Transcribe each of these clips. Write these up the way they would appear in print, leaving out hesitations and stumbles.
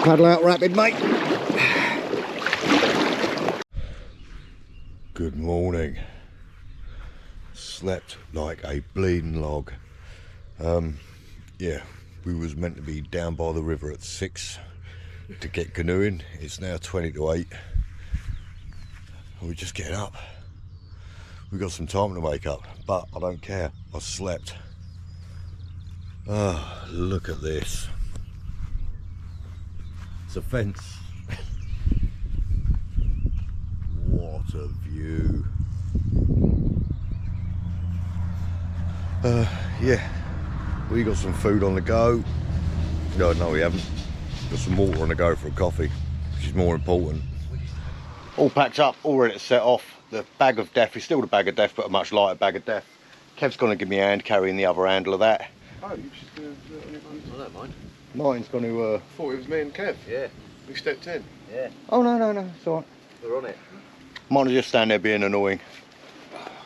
Paddle out rapid, mate. Good morning. Slept like a bleeding log. Yeah, we was meant to be down by the river at 6 to get canoeing. It's now 20 to 8. And we're just getting up. We've got some time to make up, but I don't care. I slept. Oh, look at this. It's a fence. What a view. Yeah, we got some food on the go. No, we haven't. Got some water on the go for a coffee, which is more important. All packed up, all ready to set off. The bag of death is still the bag of death, but a much lighter bag of death. Kev's going to give me a hand carrying the other handle of that. Oh, you should do it on your own. I don't mind. Martin's going to... I thought it was me and Kev. Yeah. We stepped in. Yeah. Oh, no, it's all right. We're on it. Mine will just stand there being annoying.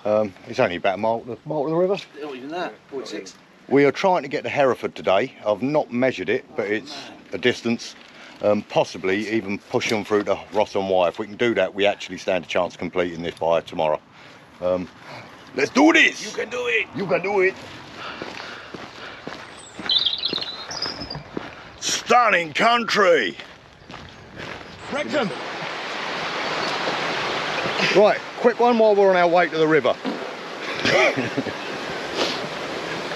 It's only about a mile to the river. Not even that, 46. We are trying to get to Hereford today. I've not measured it, but it's a distance. Possibly even push on through to River Wye. If we can do that, we actually stand a chance of completing this by tomorrow. Let's do this! You can do it! You can do it! Stunning country! Wrexham! Right, quick one while we're on our way to the river.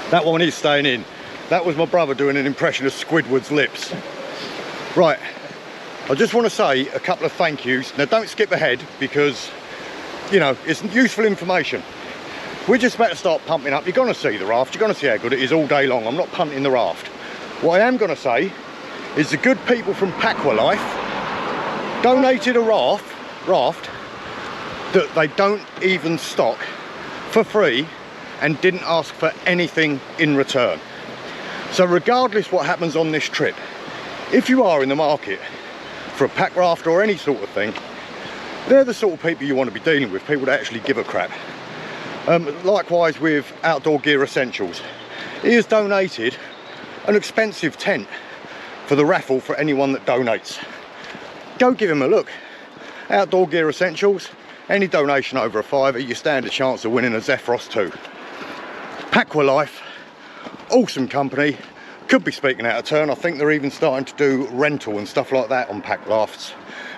That one is staying in. That was my brother doing an impression of Squidward's lips. Right, I just want to say a couple of thank yous. Now don't skip ahead because, you know, it's useful information. We're just about to start pumping up. You're going to see the raft. You're going to see how good it is all day long. I'm not punting the raft. What I am going to say is the good people from Packrafting donated a raft that they don't even stock for free and didn't ask for anything in return. So regardless what happens on this trip, if you are in the market for a pack raft or any sort of thing, they're the sort of people you want to be dealing with, people that actually give a crap. Likewise with Outdoor Gear Essentials. He has donated an expensive tent for the raffle for anyone that donates. Go give him a look. Outdoor Gear Essentials, any donation over a £5, you stand a chance of winning a Zephyros 2. Packrafting, awesome company. Could be speaking out of turn. I think they're even starting to do rental and stuff like that on pack rafts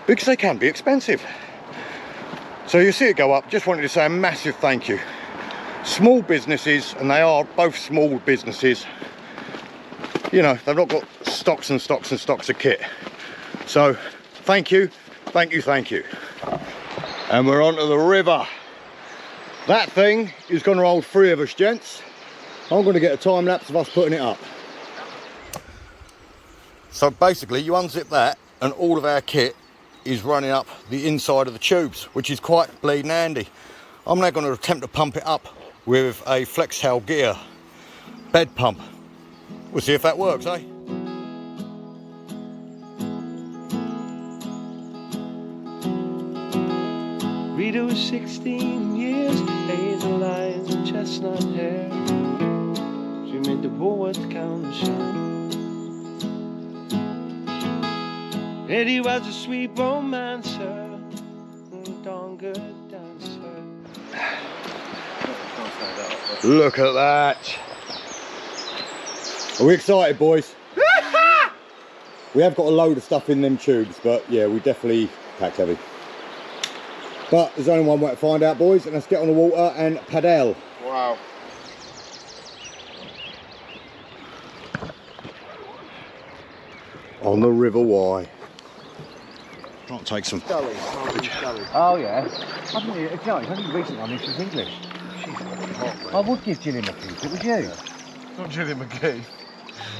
because they can be expensive. So you see it go up. Just wanted to say a massive thank you. Small businesses, and they are both small businesses, you know, they've not got stocks and stocks and stocks of kit. So thank you. And we're onto the river. That thing is going to hold 3 of us, gents. I'm going to get a time lapse of us putting it up. So basically you unzip that and all of our kit is running up the inside of the tubes, which is quite bleeding handy. I'm now going to attempt to pump it up with a Flextail Gear bed pump. We'll see if that works, eh? Rita was 16 years, hazel eyes and chestnut hair. She made the Woolworth counter shine. Eddie was a sweet romancer, and darn good dancer. Look at that. Are we excited, boys? We have got a load of stuff in them tubes, but yeah, we definitely packed heavy. But there's only one way to find out, boys, and let's get on the water and paddle. Wow. On the River Wye. Trying to take some. Oh yeah. I didn't, you know, it's only recently I mentioned English. I would give Gillian a few, it was you. Not Gillian McGee.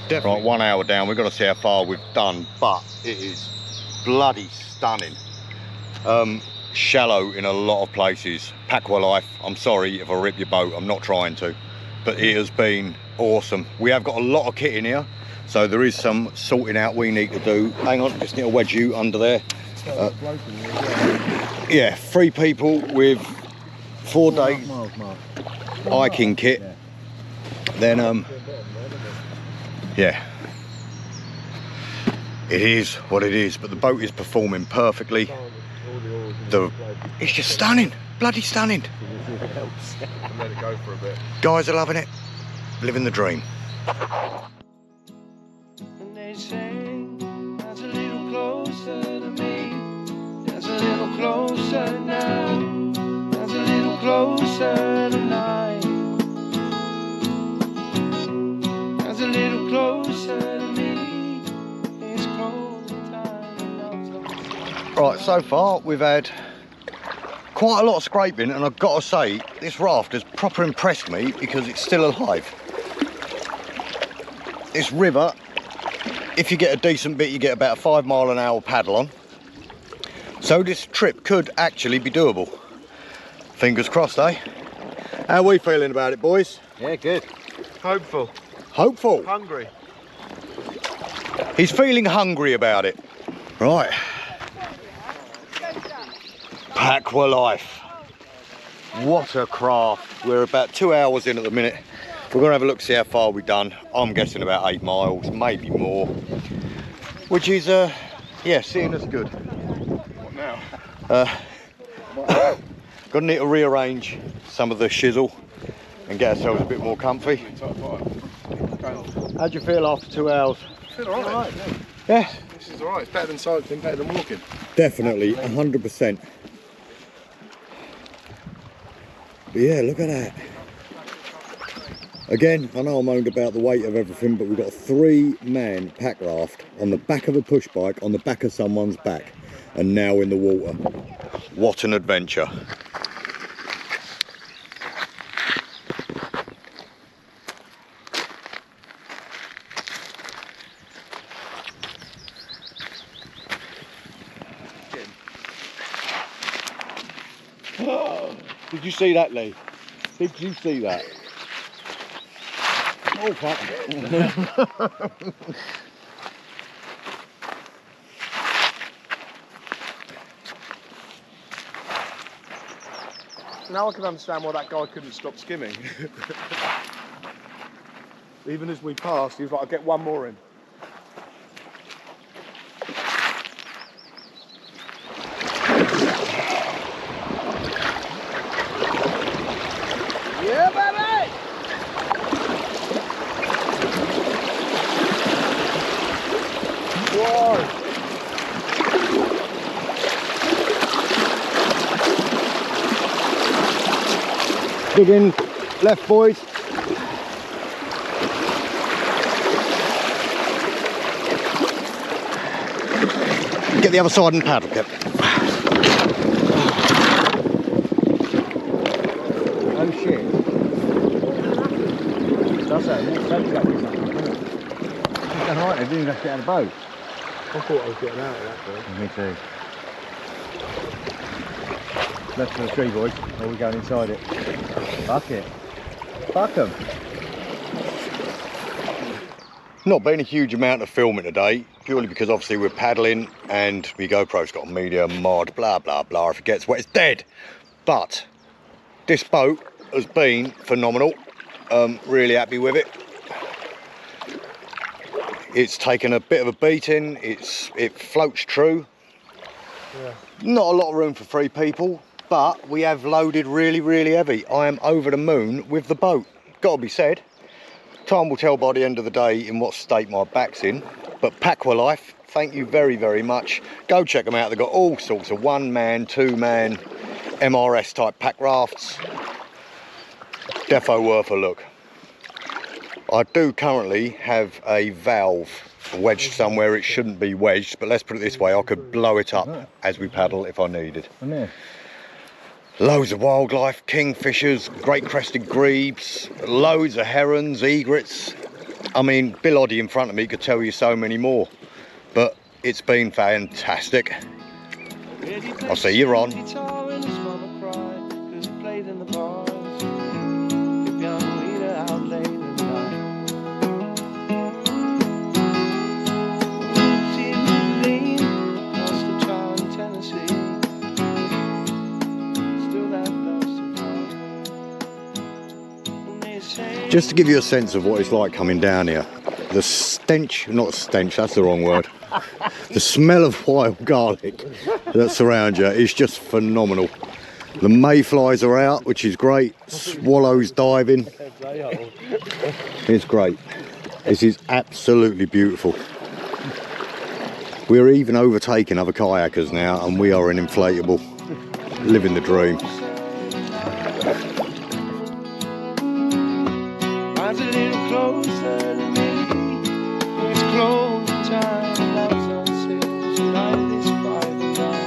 Definitely. Right, 1 hour down, we've got to see how far we've done, but it is bloody stunning. Shallow in a lot of places. Packrafting, I'm sorry if I rip your boat, I'm not trying to, but it has been awesome. We have got a lot of kit in here, so there is some sorting out we need to do. Hang on, just need to wedge you under there. Yeah, 3 people with 4 days hiking kit. Then yeah, It is what it is, but the boat is performing perfectly. It's just stunning, bloody stunning. And let it go for a bit. Guys are loving it, living the dream. And they say, that's a little closer to me. That's a little closer now. That's a little closer tonight. That's a little closer to me. It's closing time. Right, so far we've had quite a lot of scraping, and I've got to say this raft has proper impressed me because it's still alive. This river, if you get a decent bit, you get about a 5 mile an hour paddle on. So this trip could actually be doable. Fingers crossed, eh? How are we feeling about it, boys? Yeah, good. Hopeful. Hopeful. Hungry. He's feeling hungry about it. Right. Packrafting. What a craft. We're about 2 hours in at the minute. We're going to have a look, see how far we've done. I'm guessing about 8 miles, maybe more. Which is, yeah, seeing us good. What now? Gonna need to rearrange some of the shizzle and get ourselves a bit more comfy. How'd you feel after 2 hours? I feel alright. Yeah. This is alright. It's better than cycling, better than walking. Definitely, 100%. But yeah, look at that. Again, I know I moaned about the weight of everything, but we've got a 3-man pack raft on the back of a push bike, on the back of someone's back, and now in the water. What an adventure. Did you see that, Lee? Did you see that? Oh, fuck. Now I can understand why that guy couldn't stop skimming. Even as we passed, he was like, I'll get one more in. Yeah, baby! Whoa! Dig in, left, boys. Get the other side and paddle, Kev. Oh shit. That's it. That's exactly something. It's done right, I didn't have to get out of the boat. I thought I was getting out of that bit. Me too. Left for the tree, boys. Or we going inside it? Fuck it. Fuck them. Not been a huge amount of filming today, purely because obviously we're paddling and my GoPro's got a medium mod, blah blah blah. If it gets wet, it's dead. But this boat has been phenomenal. Really happy with it. It's taken a bit of a beating. It floats true. Yeah. Not a lot of room for 3 people, but we have loaded really, really heavy. I am over the moon with the boat. Got to be said. Time will tell by the end of the day in what state my back's in. But Packrafting, thank you very, very much. Go check them out. They've got all sorts of 1-man, 2-man, MRS type pack rafts. Defo worth a look. I do currently have a valve wedged somewhere it shouldn't be wedged, but let's put it this way, I could blow it up as we paddle if I needed. Loads of wildlife, kingfishers, great crested grebes, loads of herons, egrets. I mean, Bill Oddie in front of me could tell you so many more, but it's been fantastic. I'll see you on. Just to give you a sense of what it's like coming down here, the stench, not stench, that's the wrong word. The smell of wild garlic that surrounds you is just phenomenal. The mayflies are out, which is great. Swallows diving. It's great. This is absolutely beautiful. We're even overtaking other kayakers now, and we are an inflatable. Living the dream. Mine's a little closer to me. It's closing time. Love's on sale. Tonight is 5 o'clock.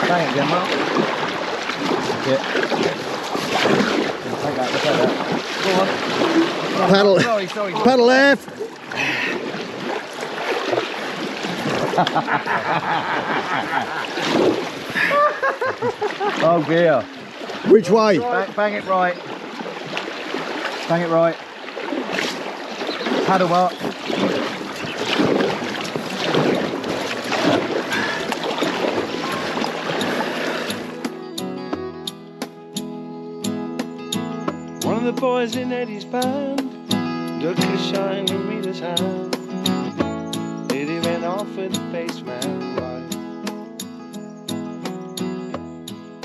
Bang it again, Mark. Yeah. Take that. Go on. Paddle, Sorry. paddle left. Oh dear. Which way? Bang it right. Bang it right. Paddle, Mark. One of the boys in Eddie's band took a shine in Rita's hand. Eddie ran off with the bassman right.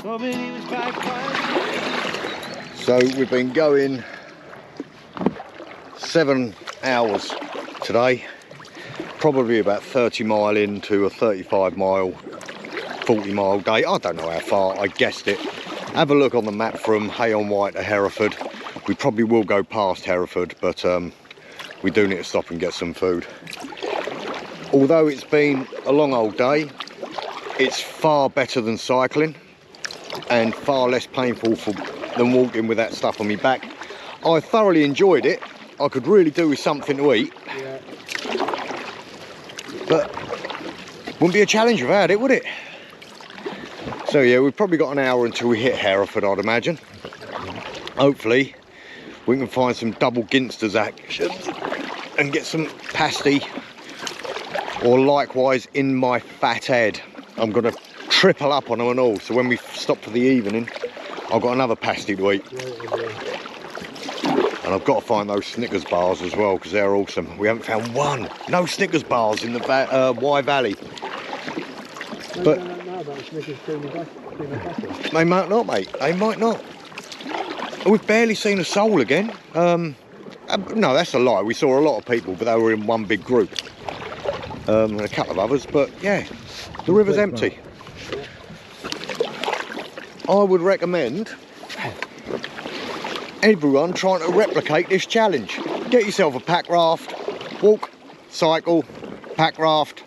Hoping he was back by. So we've been going 7 hours today. Probably about 30 mile into a 35 mile, 40 mile day. I don't know how far, I guessed it. Have a look on the map from Wye to Hereford. We probably will go past Hereford, but we do need to stop and get some food. Although it's been a long old day, it's far better than cycling and far less painful than walking with that stuff on my back. I thoroughly enjoyed it. I could really do with something to eat. Yeah. But wouldn't be a challenge without it, would it? So yeah, we've probably got an hour until we hit Hereford, I'd imagine. Hopefully we can find some double ginsters actions and get some pasty, or likewise in my fat head. I'm gonna triple up on them and all, so when we stop for the evening, I've got another pasty to eat. And I've got to find those Snickers bars as well, because they're awesome. We haven't found one. No Snickers bars in the Wye Valley. But they might not, mate. They might not. We've barely seen a soul again. No, that's a lie. We saw a lot of people, but they were in one big group. And a couple of others, but yeah, the river's empty. I would recommend everyone trying to replicate this challenge. Get yourself a pack raft, walk, cycle, pack raft,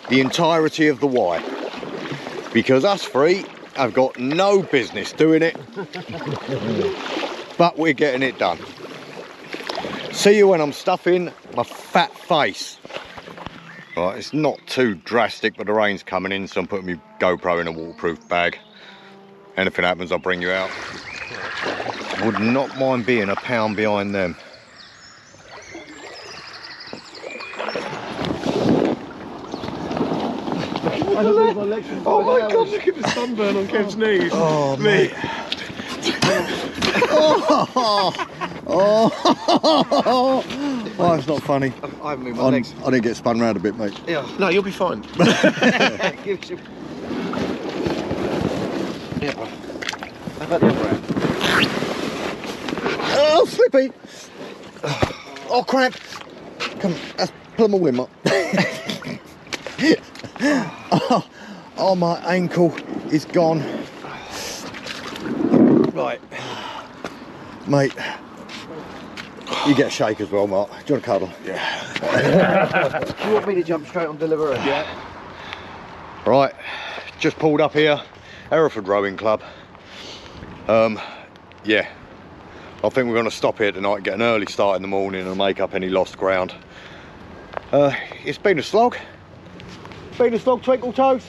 the entirety of the Wye. Because us three have got no business doing it, but we're getting it done. See you when I'm stuffing my fat face. Right, it's not too drastic, but the rain's coming in, so I'm putting my GoPro in a waterproof bag. Anything happens, I'll bring you out. Would not mind being a pound behind them. Oh my God, look at the sunburn on Kev's knees. Oh, mate. Oh, it's not funny. I haven't moved my legs. I didn't get spun round a bit, mate. Yeah. No, you'll be fine. Give you. Yeah. How about the other end? Oh, slippy. Oh, crap. Come on, let's pull them all in, mate. Oh, my ankle is gone. Right. Mate, you get a shake as well, Mark. Do you want a cuddle? Yeah. Do you want me to jump straight on delivery? Yeah. Right, just pulled up here, Hereford Rowing Club. Yeah, I think we're going to stop here tonight, get an early start in the morning and make up any lost ground. It's been a slog. Been a slog, Twinkle Toes.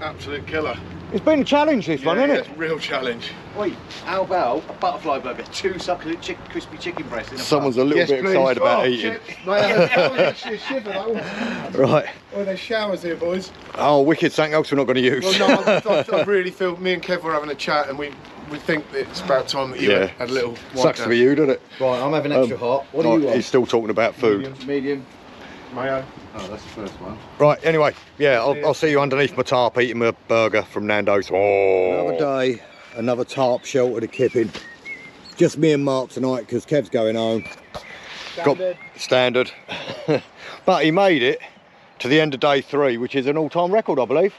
Absolute killer. It's been a challenge, this one, isn't it? It's a real challenge. Wait, how about a butterfly burger, 2 succulent crispy chicken breasts in a Someone's a little bit excited about eating. Actually, shiver, that one. Right. Oh, there's showers here, boys. Oh, wicked, something else we're not going to use. Well, no, I really feel me and Kev were having a chat, and we think that it's about time that you had a little. Sucks for you, doesn't it? Right, I'm having extra hot. What do you want? He's still talking about food. Medium. Mayo. Oh, that's the first one. Right, anyway, yeah, I'll see you underneath my tarp eating my burger from Nando's. Oh. Another day, another tarp shelter to kip in. Just me and Mark tonight because Kev's going home. Standard. But he made it to the end of day 3, which is an all-time record, I believe.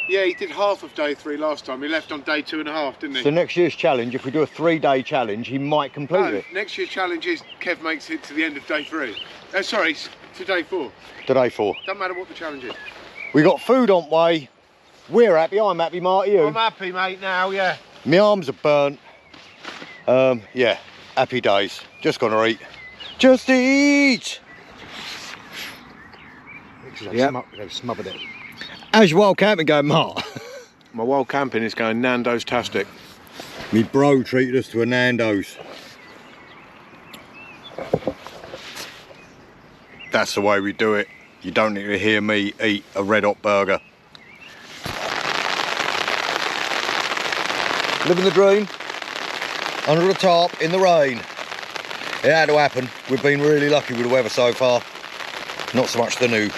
Yeah, he did half of day 3 last time. He left on day 2.5, didn't he? So next year's challenge, if we do a 3-day challenge, he might complete it. Next year's challenge is Kev makes it to the end of day 3. Sorry, to day 4. To day 4. Doesn't matter what the challenge is. We got food on way. We're happy. I'm happy, Mark. You? I'm happy, mate. Now, yeah. My arms are burnt. Yeah, happy days. Just gonna eat. Just eat. Yeah. They've smothered it. How's your wild camping going, Mark? My wild camping is going Nando's-tastic. Me bro treated us to a Nando's. That's the way we do it. You don't need to hear me eat a red hot burger. Living the dream. Under the tarp, in the rain. It had to happen. We've been really lucky with the weather so far. Not so much the new.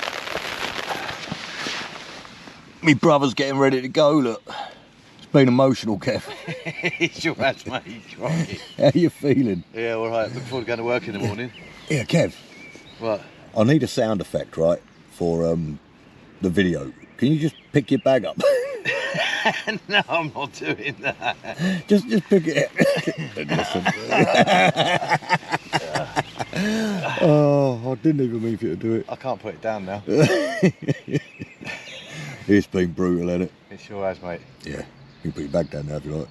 Me brother's getting ready to go, look. It's been emotional, Kev. It's your match, mate. Right. How you feeling? Yeah, all right. Looking forward to going to work in the morning. Yeah, Kev. What? I need a sound effect, right, for the video. Can you just pick your bag up? No, I'm not doing that. just pick it up. Listen. Oh, I didn't even mean for you to do it. I can't put it down now. It's been brutal, hasn't it? It sure has, mate. Yeah. You can put your bag down now if you like.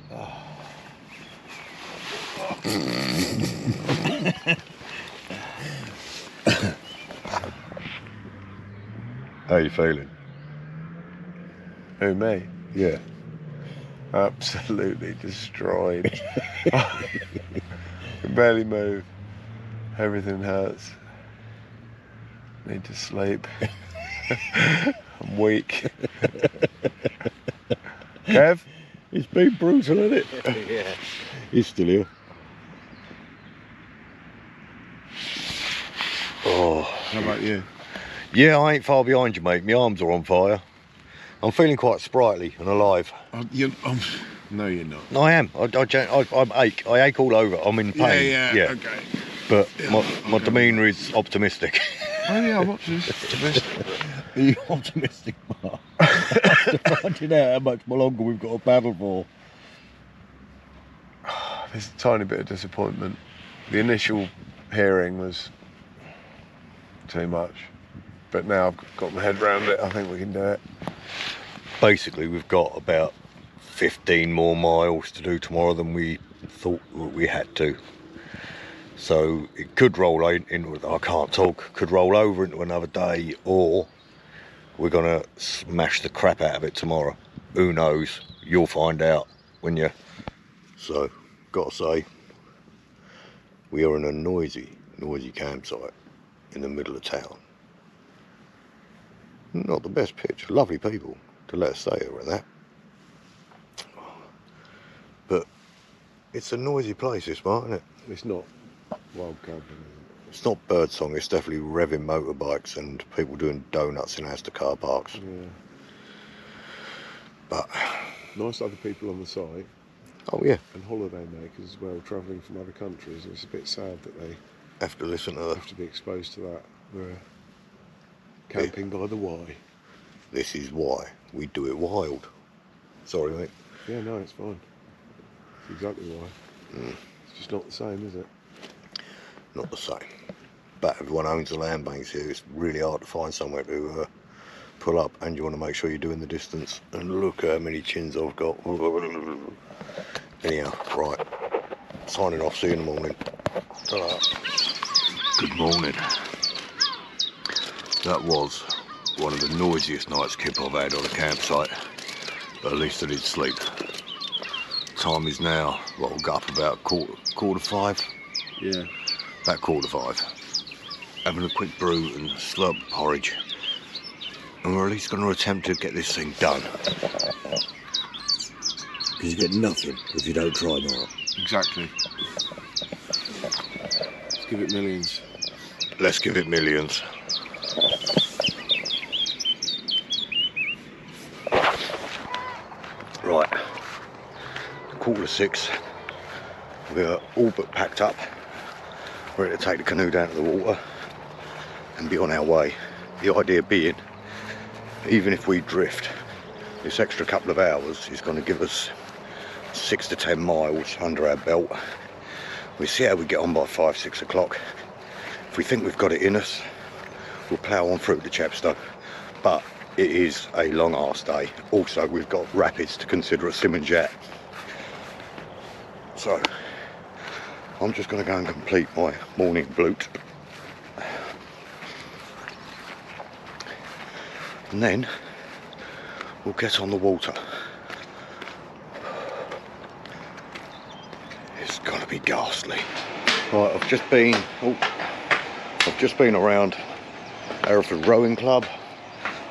How you feeling? Who, me? Yeah. Absolutely destroyed. Can barely move. Everything hurts. Need to sleep. I'm weak. Kev? It's been brutal, hasn't it? Yeah. He's still here. Oh. How about you? Yeah, I ain't far behind you, mate. My arms are on fire. I'm feeling quite sprightly and alive. No, you're not. No, I am. I ache. I ache all over. I'm in pain. Yeah, okay. But my demeanour is optimistic. Oh yeah, I'm optimistic. Are you optimistic, Mark? After finding out how much longer we've got to paddle for. There's a tiny bit of disappointment. The initial hearing was too much. But now I've got my head around it, I think we can do it. Basically, we've got about 15 more miles to do tomorrow than we thought we had to. So it could roll into, I can't talk, could roll over into another day, or we're gonna smash the crap out of it tomorrow. Who knows? You'll find out when you... So, gotta say, we are in a noisy campsite in the middle of town. Not the best pitch. Lovely people to let us stay here and that. But it's a noisy place, this part, isn't it? It's not wild camping. It's not birdsong, it's definitely revving motorbikes and people doing donuts in Asda car parks. Yeah. But Nice other people on the site. oh yeah, And holiday makers as well, travelling from other countries. It's a bit sad that they have to listen to have to be exposed to that. We're camping by the Wye. This is why we do it wild. Sorry, mate. Yeah, no, it's fine. It's exactly why. It's just not the same, is it? Not the same. But everyone owns the land banks here. It's really hard to find somewhere to pull up, and you want to make sure you're doing the distance. And look how many chins I've got. Anyhow, right. Signing off. See you in the morning. Ta-da. Good morning. That was one of the noisiest nights Kip I've had on a campsite. But at least I did sleep. Time is now, well, we'll go up about quarter 5. Yeah. About quarter 5. Having a quick brew and slurp porridge. And we're at least going to attempt to get this thing done. Because you get nothing if you don't try more. Exactly. Let's give it millions. Let's give it millions. Right. 6:15. We're all but packed up. Ready to take the canoe down to the water and be on our way. The idea being, even if we drift, this extra couple of hours is going to give us 6 to 10 miles under our belt. We'll see how we get on by 5, 6 o'clock. If we think we've got it in us, we'll plough on through to Chepstow. But it is a long arse day. Also, we've got rapids to consider at Severn Jet. So, I'm just going to go and complete my morning bloot. And then, we'll get on the water. It's going to be ghastly. Right, I've just been around Hereford Rowing Club.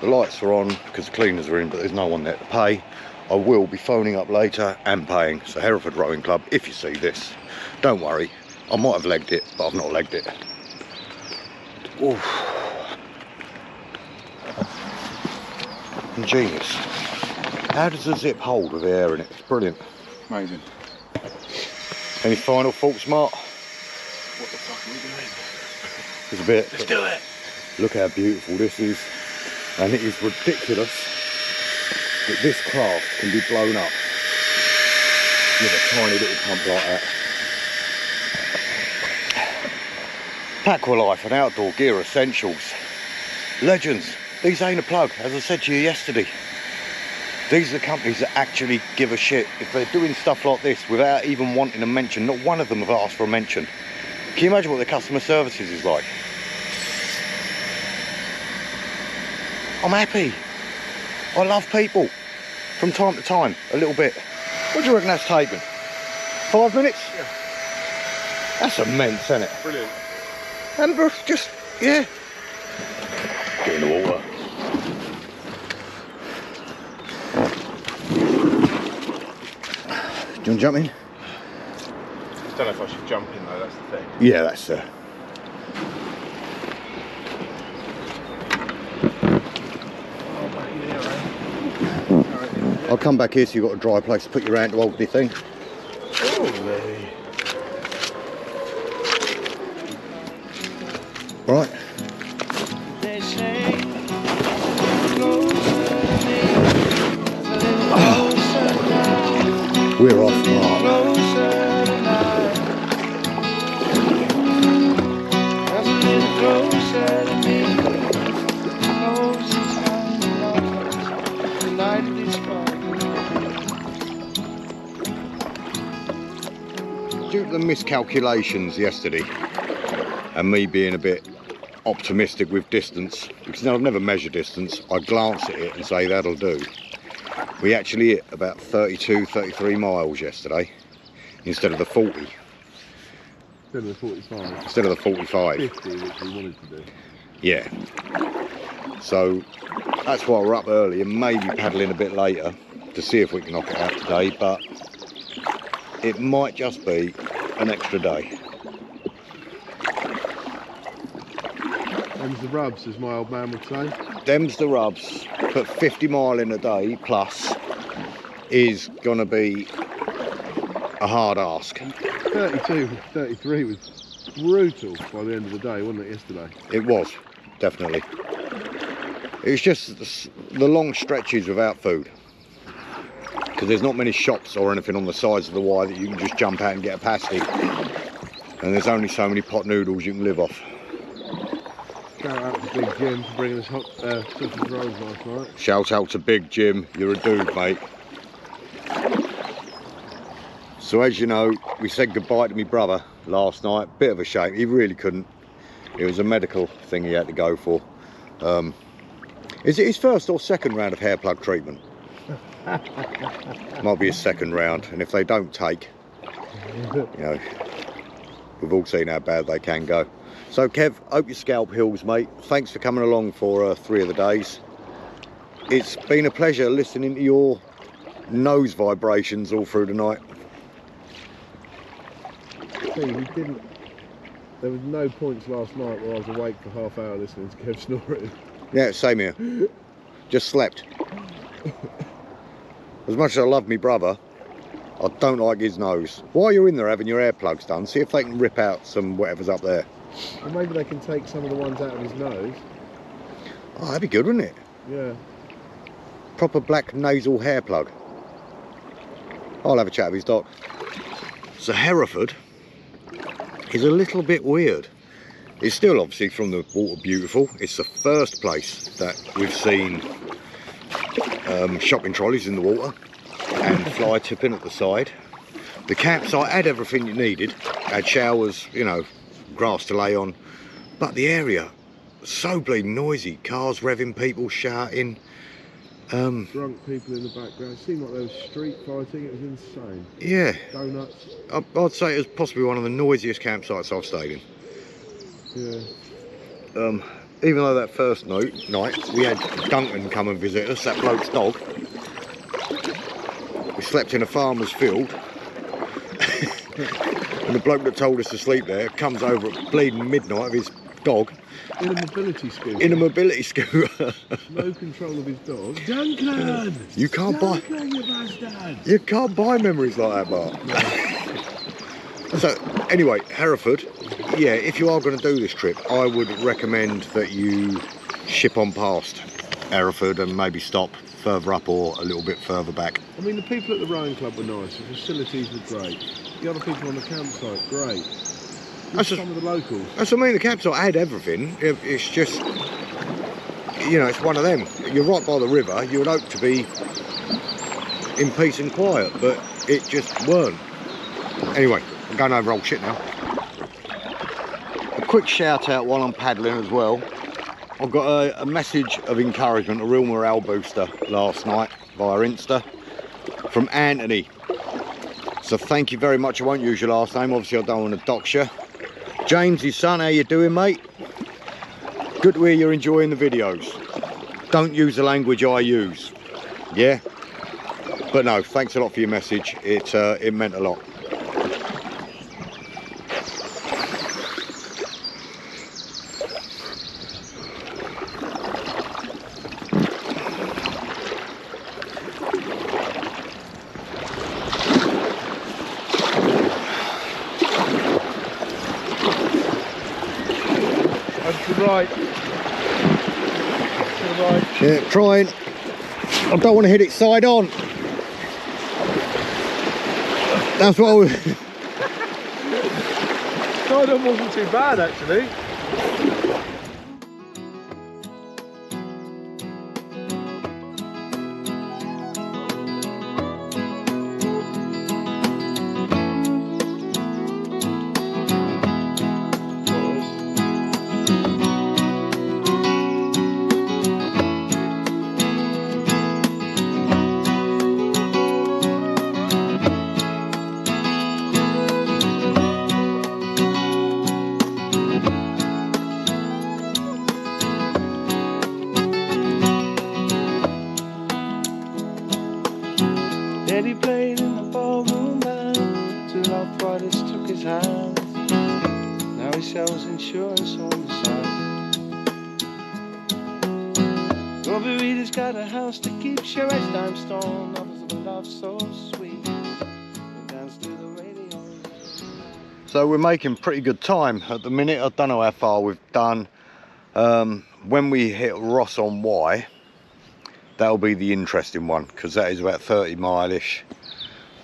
The lights are on because the cleaners are in, but there's no one there to pay. I will be phoning up later and paying. So Hereford Rowing Club, if you see this, don't worry. I might have legged it, but I've not legged it. Oof. Ingenious. How does the zip hold with the air in it? It's brilliant. Amazing. Any final thoughts, Mark? What the fuck are we doing? It's a bit. Let's do it. Look how beautiful this is. And it is ridiculous that this craft can be blown up with a tiny little pump like that. Packrafting and outdoor gear essentials. Legends. These ain't a plug, as I said to you yesterday. These are the companies that actually give a shit. If they're doing stuff like this without even wanting a mention, not one of them have asked for a mention. Can you imagine what their customer services is like? I'm happy. I love people. From time to time, a little bit. What do you reckon that's taken? 5 minutes? Yeah. That's immense, isn't it? Brilliant. And just, yeah. Get in the water. Do you want to jump in? I don't know if I should jump in though, that's the thing. Yeah, that's I'll come back here so you've got a dry place to put your hand to hold the thing. Right. We're off, Mark. Due to the miscalculations yesterday and me being a bit optimistic with distance, because I've never measured distance, I glance at it and say that'll do. We actually hit about 32, 33 miles yesterday instead of the 40. Instead of the 45. Instead of the 45. 50, which we wanted to do. Yeah. So that's why we're up early and maybe paddling a bit later to see if we can knock it out today, but it might just be an extra day. Them's the rubs, as my old man would say. Them's the rubs. But 50 mile in a day plus is gonna be a hard ask. 32, 33 was brutal by the end of the day, wasn't it, yesterday? It was, definitely. It's just the long stretches without food. Because there's not many shops or anything on the sides of the Wye that you can just jump out and get a pasty. And there's only so many pot noodles you can live off. Shout out to Big Jim for bringing us hot sausage rolls last night. Shout out to Big Jim, you're a dude, mate. So as you know, we said goodbye to my brother last night. Bit of a shame, he really couldn't. It was a medical thing he had to go for. Is it his first or second round of hair plug treatment? Might be a second round, and if they don't take, you know, we've all seen how bad they can go. So Kev, hope your scalp heals, mate. Thanks for coming along for 3 of the days. It's been a pleasure listening to your nose vibrations all through the night. See, we didn't. There was no points last night where I was awake for half hour listening to Kev snoring. Yeah, same here. Just slept. As much as I love me brother, I don't like his nose. While you're in there having your earplugs done, see if they can rip out some whatever's up there. Well, maybe they can take some of the ones out of his nose. Oh, that'd be good, wouldn't it? Yeah. Proper black nasal hair plug. I'll have a chat with his doc. So Hereford is a little bit weird. It's still obviously from the water beautiful. It's the first place that we've seen shopping trolleys in the water and fly tipping at the side. The campsite had everything you needed. Had showers, you know, grass to lay on. But the area, so bleeding noisy. Cars revving, people shouting. Drunk people in the background. It seemed like there was street fighting. It was insane. Yeah. Donuts. I'd say it was possibly one of the noisiest campsites I've stayed in. Yeah. Even though that first night we had Duncan come and visit us, that bloke's dog. We slept in a farmer's field. And the bloke that told us to sleep there comes over at bleeding midnight with his dog. In a mobility scooter. In a mobility scooter. No control of his dog. Duncan! You can't buy. Duncan, you bastard! You can't buy memories like that, Bart. So anyway, Hereford. Yeah, if you are going to do this trip, I would recommend that you ship on past Hereford and maybe stop further up or a little bit further back. I mean, the people at the rowing club were nice. The facilities were great. The other people on the campsite, great. Just some of the locals. That's what I mean, the campsite had everything. It's just, you know, it's one of them. You're right by the river. You would hope to be in peace and quiet, but it just weren't. Anyway, I'm going over old shit now. A quick shout out while I'm paddling as well. I've got a message of encouragement, a real morale booster last night via Insta from Anthony. So thank you very much. I won't use your last name. Obviously, I don't want to dox you. James, his son, how you doing, mate? Good to hear you're enjoying the videos. Don't use the language I use. Yeah? But no, thanks a lot for your message. It meant a lot. Right. Yeah, trying. I don't want to hit it side on. That's what I was. Side on wasn't too bad actually. Daddy played in the ballroom band till arthritis took his hands. Now he sells insurance on the side. Robbie Reeder's got a house to keep, sure as limestone, others of a love so sweet. Dance to the radio. So we're making pretty good time at the minute. I don't know how far we've done. When we hit Ross on Wye, that'll be the interesting one, because that is about 30 mile-ish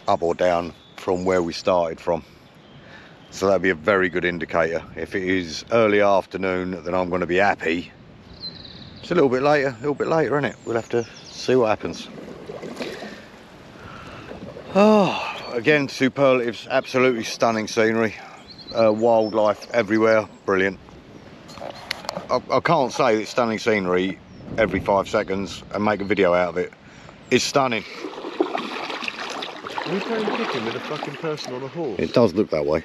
up or down from where we started from. So that'll be a very good indicator. If it is early afternoon, then I'm going to be happy. It's a little bit later, isn't it? We'll have to see what happens. Oh, again, superlatives, absolutely stunning scenery. Wildlife everywhere, brilliant. I can't say that stunning scenery every 5 seconds and make a video out of it, is stunning. Are we playing chicken with a fucking person on a horse? It does look that way.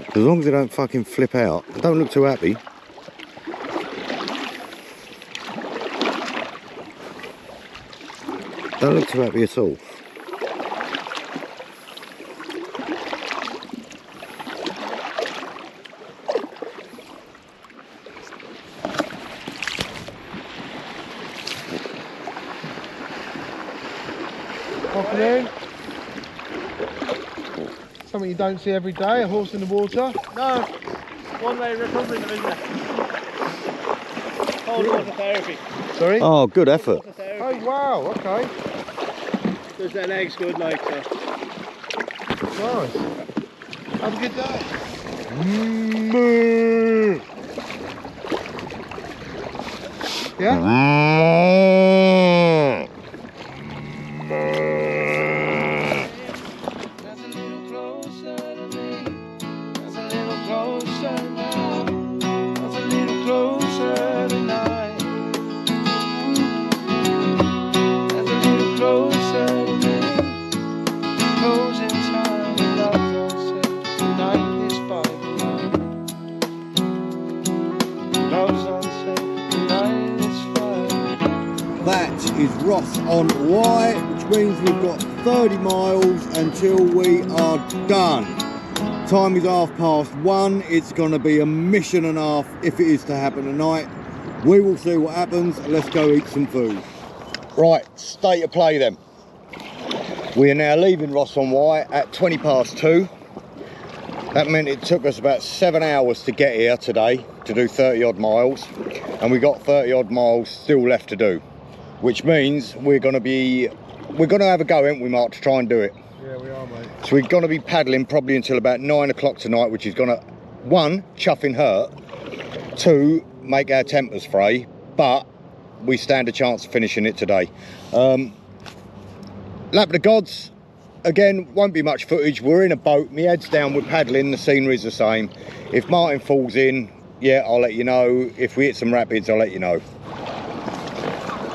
As long as they don't fucking flip out. Don't look too happy. Don't look too happy at all. Afternoon. Something you don't see every day, a horse in the water. No, one way recovering them, isn't it? Cold water therapy. Sorry? Oh, good effort. Water therapy. Oh wow, okay. Does their legs good, like so. Nice. Have a good day. Yeah? That's a little closer to me. That's a little closer now. That's a little closer tonight. That's a little closer to me. Closing time, love's unsafe. Tonight is by the night. Love's unsafe. Tonight is fine. That is Ross on Wye, which means we've got 30 miles until we are done. Time is 1:30. It's going to be a mission and a half if it is to happen tonight. We will see what happens. Let's go eat some food. Right, state of play then. We are now leaving Ross on Wye at 2:20. That meant it took us about 7 hours to get here today to do 30 odd miles, and we got 30 odd miles still left to do, which means we're going to have a go, ain't we, Mark, to try and do it. Yeah, we are, mate. So we're going to be paddling probably until about 9 o'clock tonight, which is going to, 1, chuffing hurt, 2, make our tempers fray, but we stand a chance of finishing it today. Lap of the Gods, again, won't be much footage. We're in a boat, my head's down, we're paddling, the scenery's the same. If Martin falls in, yeah, I'll let you know. If we hit some rapids, I'll let you know.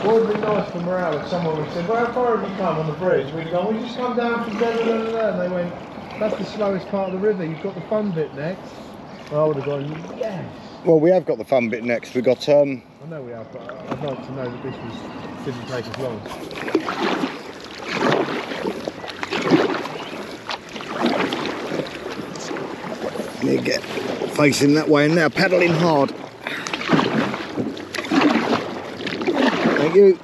What would be nice for morale if someone would say, well, how far have you come on the bridge? We'd go, well, you just come down from there, and they went, that's the slowest part of the river, you've got the fun bit next. Well, I would have gone, yes. Well, we have got the fun bit next. We've got, I know we have, but I'd like to know that this didn't take as long. let me get facing that way and now paddling hard. Thank you.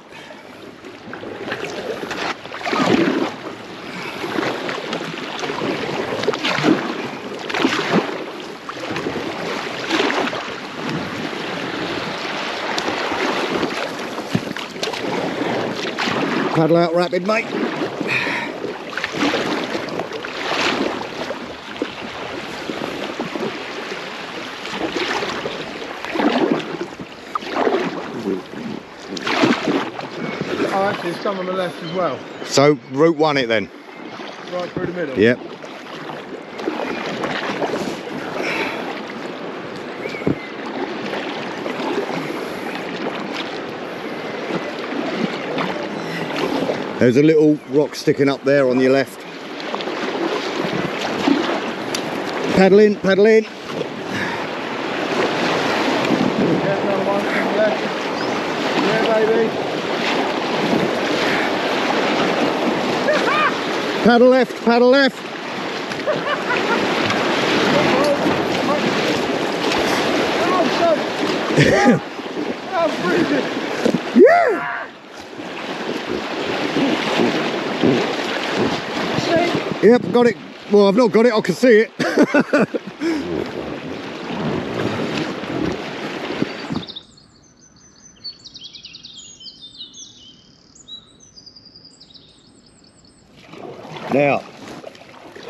Paddle out rapid, mate. Oh, actually, there's some on the left as well. So, route 1 it then? Right through the middle? Yep. There's a little rock sticking up there on your left. Paddle in, paddle in. Yeah, another one from the left. Yeah, baby. Paddle left, paddle left. Oh, brilliant. Yeah! Yep, got it. Well, I've not got it, I can see it. Now,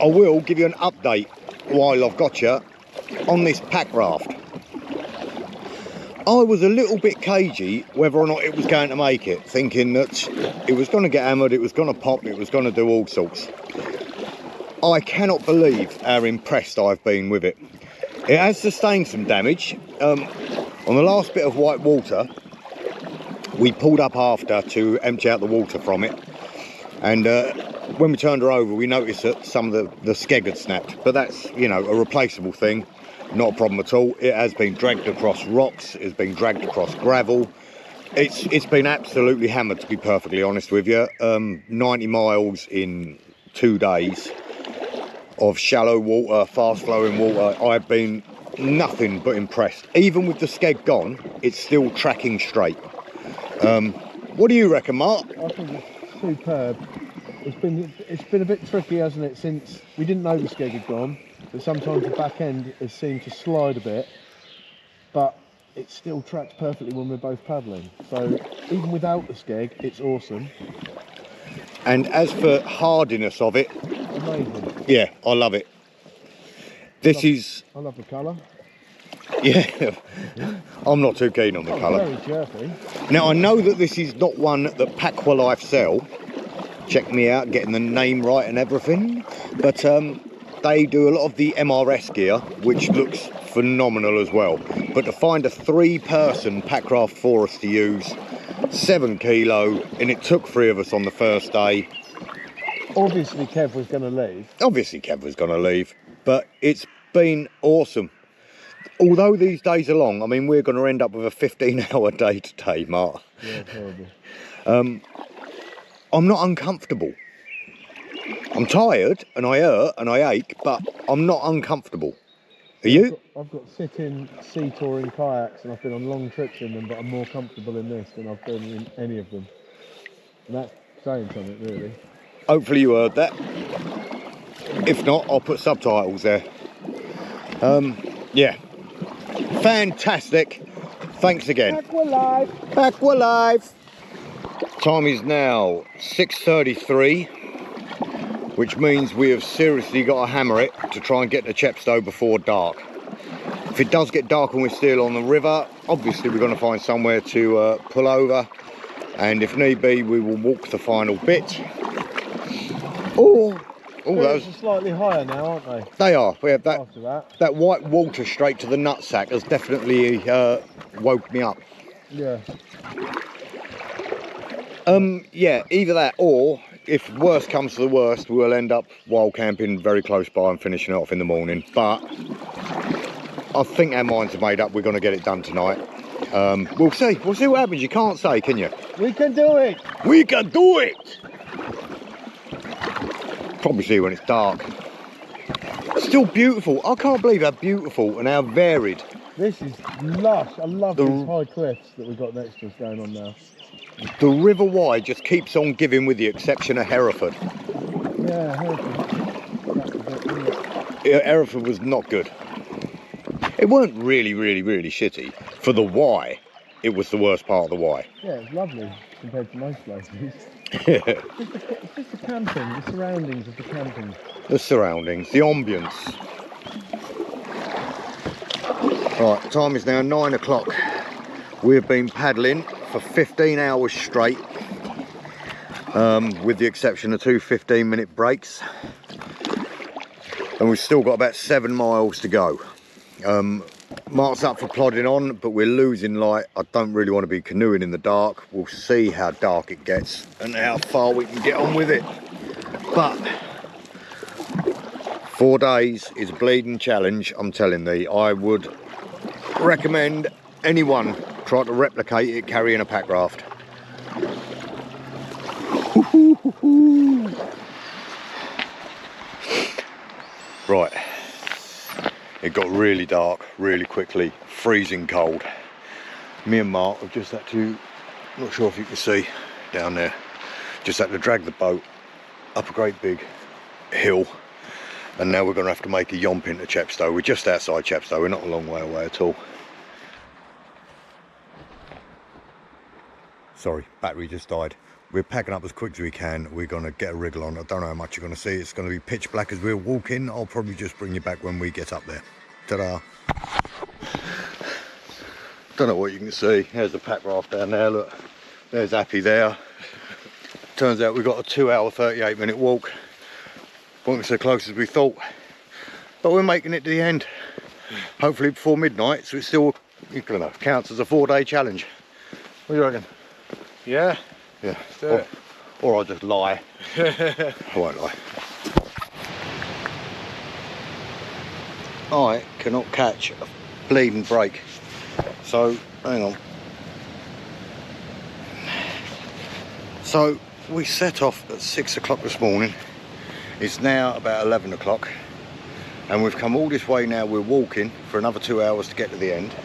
I will give you an update while I've got you on this pack raft. I was a little bit cagey whether or not it was going to make it, thinking that it was going to get hammered, it was going to pop, it was going to do all sorts. I cannot believe how impressed I've been with it. It has sustained some damage. On the last bit of white water, we pulled up after to empty out the water from it, and when we turned her over, we noticed that some of the skeg had snapped, but that's, you know, a replaceable thing. Not a problem at all. It has been dragged across rocks, it's been dragged across gravel. It's been absolutely hammered, to be perfectly honest with you. 90 miles in 2 days of shallow water, fast flowing water. I've been nothing but impressed. Even with the skeg gone, it's still tracking straight. What do you reckon, Mark? I think it's superb. It's been a bit tricky, hasn't it, since we didn't know the skeg had gone. But sometimes the back end has seemed to slide a bit, but it still tracks perfectly when we're both paddling. So even without the skeg, it's awesome. And as for hardiness of it, Amazing. yeah, I love it. I love the colour. Yeah, I'm not too keen on the colour. Very chirpy. Now, I know that this is not one that Packrafting sell. Check me out, getting the name right and everything. But they do a lot of the MRS gear, which looks phenomenal as well. But to find a 3-person Packraft for us to use, 7 kilo, and it took 3 of us on the first day. Obviously Kev was going to leave. Obviously Kev was going to leave, but it's been awesome. Although these days are long, I mean, we're going to end up with a 15-hour day today, Mark. Yeah, it's horrible. I'm not uncomfortable. I'm tired and I hurt and I ache, but I'm not uncomfortable. Are you? I've got sit-in sea touring kayaks, and I've been on long trips in them, but I'm more comfortable in this than I've been in any of them. And that's saying something, really. Hopefully you heard that. If not, I'll put subtitles there. Yeah. Fantastic. Thanks again. Back we're live. Back we're live. Time is now 6:33, which means we have seriously got to hammer it to try and get to Chepstow before dark. If it does get dark and we're still on the river, obviously we're going to find somewhere to pull over, and if need be, we will walk the final bit. Oh, those are slightly higher now, aren't they? They are. We have that. After that. That white water straight to the nutsack has definitely woke me up. Yeah. Yeah, either that, or if worst comes to the worst, we'll end up wild camping very close by and finishing it off in the morning. But I think our minds are made up. We're going to get it done tonight. We'll see. We'll see what happens. You can't say, can you? We can do it. We can do it. Probably see when it's dark. Still beautiful. I can't believe how beautiful and how varied. This is lush. I love these high cliffs that we've got next to us going on now. The River Wye just keeps on giving, with the exception of Hereford. Yeah, Hereford. Yeah, Hereford was not good. It weren't really shitty. For the Wye, it was the worst part of the Wye. Yeah, it's lovely compared to most places. Yeah. It's just the camping, the surroundings of the camping. The surroundings, the ambience. Right, time is now 9 o'clock. We've been paddling for 15 hours straight, with the exception of 2 15-minute breaks, and we've still got about 7 miles to go. Mark's up for plodding on, but we're losing light. I don't really want to be canoeing in the dark. We'll see how dark it gets and how far we can get on with it. But 4 days is a bleeding challenge, I'm telling thee. I would recommend anyone try to replicate it carrying a pack raft. Right, it got really dark really quickly, freezing cold. Me and Mark have just had to, not sure if you can see down there, just had to drag the boat up a great big hill, and now we're going to have to make a yomp into Chepstow. We're just outside Chepstow, we're not a long way away at all. Sorry, battery just died. We're packing up as quick as we can. We're going to get a wriggle on. I don't know how much you're going to see. It's going to be pitch black as we're walking. I'll probably just bring you back when we get up there. Ta-da. Don't know what you can see. There's the pack raft down there, look. There's Happy there. Turns out we've got a 2 hour, 38 minute walk. Wasn't so close as we thought. But we're making it to the end. Hopefully before midnight, so it still, you know, counts as a 4-day challenge. What do you reckon? Yeah. Yeah. Do it. Or I'll just lie. I won't lie. I cannot catch a bleeding break. So, hang on. So, we set off at 6 o'clock this morning. It's now about 11 o'clock. And we've come all this way now. We're walking for another 2 hours to get to the end.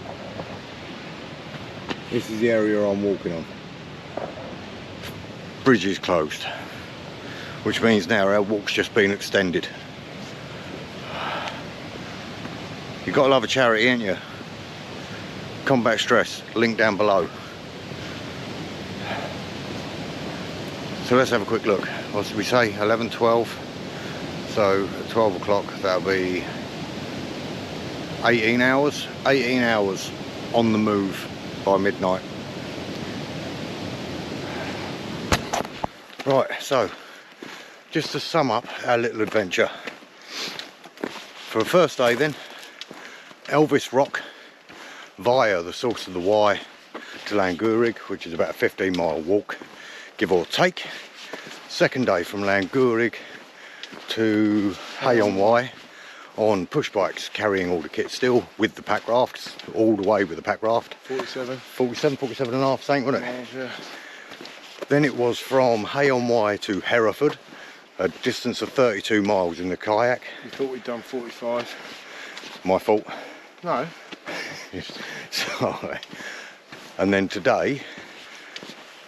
This is the area I'm walking on. Bridge is closed, which means now our walk's just been extended. You've got to love a charity, ain't you? Combat Stress, link down below. So let's have a quick look. What did we say? 11, 12. So at 12 o'clock, that'll be 18 hours. 18 hours on the move by midnight. Right, so just to sum up our little adventure. For the first day then, Elvis Rock via the source of the Wye to Langurig, which is about a 15-mile walk, give or take. Second day from Langurig to Wye on push bikes, carrying all the kit still with the pack rafts, all the way with the pack raft. 47 and a half, something, wasn't it? Yeah. Then it was from Wye to Hereford, a distance of 32 miles in the kayak. You thought we'd done 45. My fault. No. Sorry. And then today,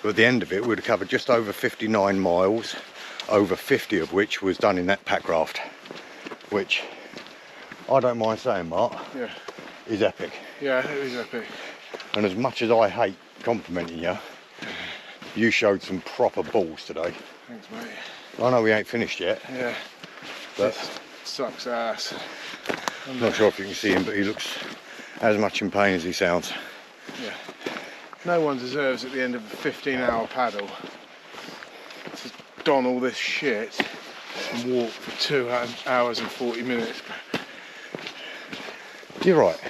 at the end of it, we'd have covered just over 59 miles, over 50 of which was done in that pack raft, which I don't mind saying, Mark, Yeah. is epic. Yeah, it was epic. And as much as I hate complimenting you, you showed some proper balls today. Thanks, mate. I know we ain't finished yet, Yeah. but This sucks ass. I'm not sure if you can see him, but he looks as much in pain as he sounds. Yeah. No one deserves at the end of a 15-hour paddle to don all this shit and walk for 2 hours and 40 minutes. You're right.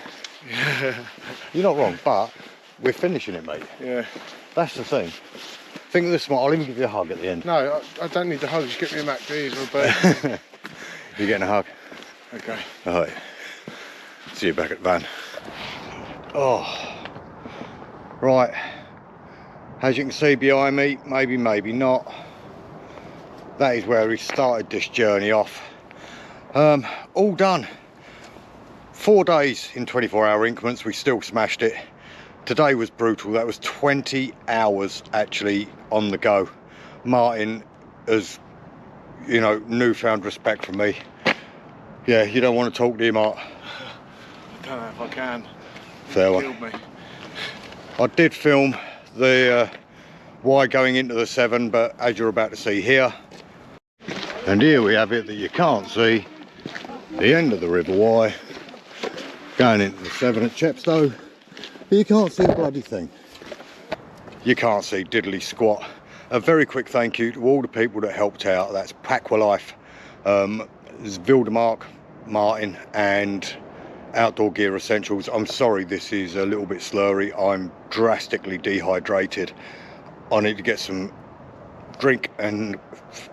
Yeah. You're not wrong, but we're finishing it, mate. Yeah. That's the thing. Think of this, Mark. I'll even give you a hug at the end. No, I don't need the hug. Just get me a MacD's or a burger. You're getting a hug? Okay. All right. See you back at the van. Oh. Right. As you can see behind me, maybe not, that is where we started this journey off. All done. 4 days in 24-hour increments. We still smashed it. Today was brutal. That was 20 hours actually on the go. Martin has, you know, newfound respect for me. Yeah, you don't want to talk to him, Mark. I don't know if I can. Fair He one. killed me. I did film the Wye going into the Severn, but as you're about to see here, and here we have it that you can't see the end of the River Wye going into the Severn at Chepstow. But you can't see the bloody thing. You can't see diddly squat. A very quick thank you to all the people that helped out. That's Packrafting, Vildemark, Martin, and Outdoor Gear Essentials. I'm sorry this is a little bit slurry. I'm drastically dehydrated. I need to get some drink and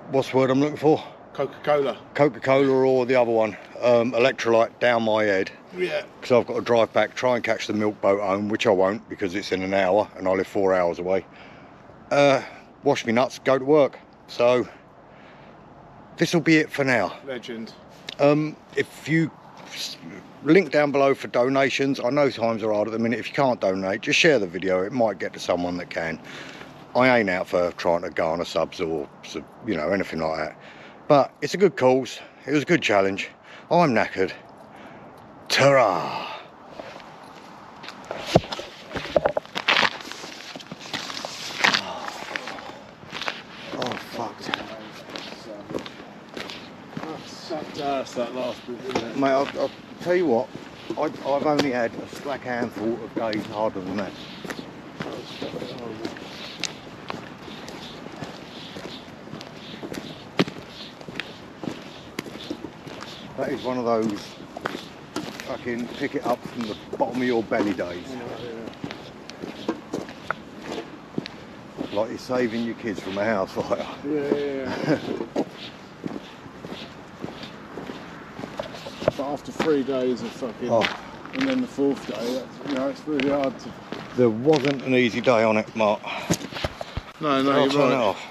what's the word I'm looking for? Coca-Cola. Coca-Cola or the other one, electrolyte down my head. Yeah. Because I've got to drive back, try and catch the milk boat home, which I won't because it's in an hour and I live 4 hours away. Wash me nuts, go to work. So this will be it for now. Legend. If you link down below for donations, I know times are hard at the minute. If you can't donate, just share the video. It might get to someone that can. I ain't out for trying to garner subs or, you know, anything like that. But it's a good cause. It was a good challenge. I'm knackered. Ta-ra! Oh, fucked. That sucked ass, that last bit, didn't it? Mate, I'll tell you what, I've only had a slack handful of days harder than that. That is one of those fucking pick it up from the bottom of your belly days. Like you're saving your kids from a house fire. Yeah. But after 3 days of fucking, and then the 4th day, that's, you know, it's really hard to. There wasn't an easy day on it, Mark. No, I'll you're turn it right. off.